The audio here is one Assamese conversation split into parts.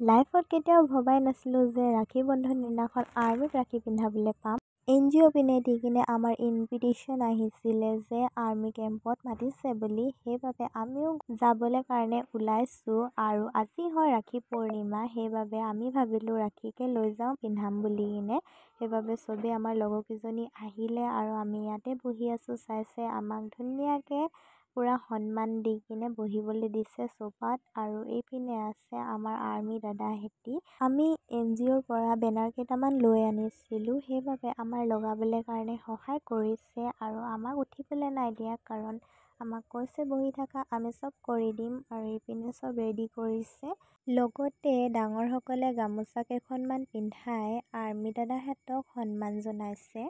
লাইফত কেতিয়াও ভবাই নাছিলোঁ যে ৰাখী বন্ধন দিনাখন আৰ্মিক ৰাখী পিন্ধাবলৈ পাম। NGO পিনেদি কিনে আমাৰ ইনভিটেশ্যন আহিছিলে যে আৰ্মি কেম্পত মাতিছে বুলি, সেইবাবে আমিও যাবলৈ কাৰণে ওলাইছোঁ। আৰু আজি হয় ৰাখী পূৰ্ণিমা, সেইবাবে আমি ভাবিলোঁ ৰাখীকে লৈ যাওঁ পিন্ধাম বুলি কিনে। সেইবাবে চবেই আমাৰ লগৰকেইজনী আহিলে আৰু আমি ইয়াতে বহি আছোঁ। চাইছে আমাক ধুনীয়াকৈ পুৰা সন্মান দি কিনে বহিবলৈ দিছে চোফাত। আৰু এইপিনে আছে আমাৰ আৰ্মি দাদাহেঁতি। আমি NGOৰ পৰা বেনাৰ কেইটামান লৈ আনিছিলোঁ, সেইবাবে আমাৰ লগাবলৈ কাৰণে সহায় কৰিছে আৰু আমাক উঠিবলৈ নাই দিয়া, কাৰণ আমাক কৈছে বহি থাকা, আমি চব কৰি দিম। আৰু এইপিনে চব ৰেডি কৰিছে। লগতে ডাঙৰসকলে গামোচা কেইখনমান পিন্ধাই আৰ্মি দাদাহঁতক সন্মান জনাইছে।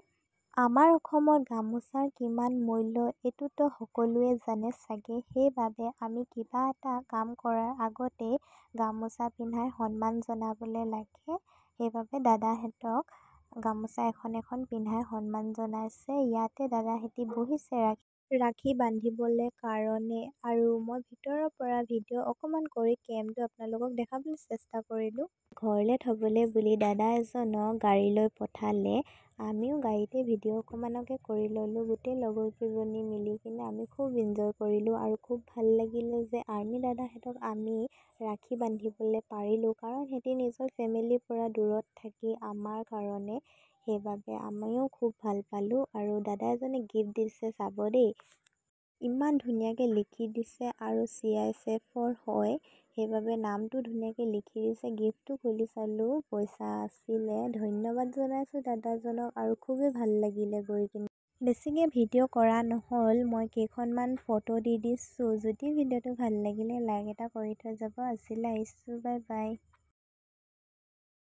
আমাৰ অসমত গামোচাৰ কিমান মূল্য এইটোতো সকলোৱে জানে চাগে, সেইবাবে আমি কিবা এটা কাম কৰাৰ আগতে গামোচা পিন্ধাই সন্মান জনাবলৈ লাগে। সেইবাবে দাদাহঁতক গামোচা এখন এখন পিন্ধাই সন্মান জনাইছে। ইয়াতে দাদাহঁতি বহিছে ৰাখী বান্ধিবলৈ কাৰণে। আৰু মই ভিতৰৰ পৰা ভিডিঅ' অকণমান কৰি কেমটো আপোনালোকক দেখাবলৈ চেষ্টা কৰিলোঁ। ঘৰলৈ থ'বলৈ বুলি দাদা এজনক গাড়ী লৈ পঠালে। আমিও গাড়ীতে ভিডিঅ' অকণমানকে কৰি ল'লোঁ। গোটেই লগৰকেইজনী মিলি কিনে আমি খুব এনজয় কৰিলোঁ আৰু খুব ভাল লাগিলে যে আৰ্মি দাদাহঁতক আমি ৰাখী বান্ধিবলৈ পাৰিলোঁ, কাৰণ সিহঁতি নিজৰ ফেমিলিৰ পৰা দূৰত থাকি আমাৰ কাৰণে, সেইবাবে আমিও খুব ভাল পালোঁ। আৰু দাদা এজনে গিফ্ট দিছে, চাব দেই, ইমান ধুনীয়াকৈ লিখি দিছে আৰু CISFৰ হয়, সেইবাবে নামটো ধুনীয়াকৈ লিখি দিছে। গিফ্টটো খুলি চালোঁ, পইচা আছিলে। ধন্যবাদ জনাইছোঁ দাদাজনক আৰু খুবেই ভাল লাগিলে গৈ কিনে। বেছিকৈ ভিডিঅ' কৰা নহ'ল, মই কেইখনমান ফটো দি দিছোঁ। যদি ভিডিঅ'টো ভাল লাগিলে লাইক এটা কৰি থৈ যাব। আজিলৈ আহিছোঁ, বাই বাই।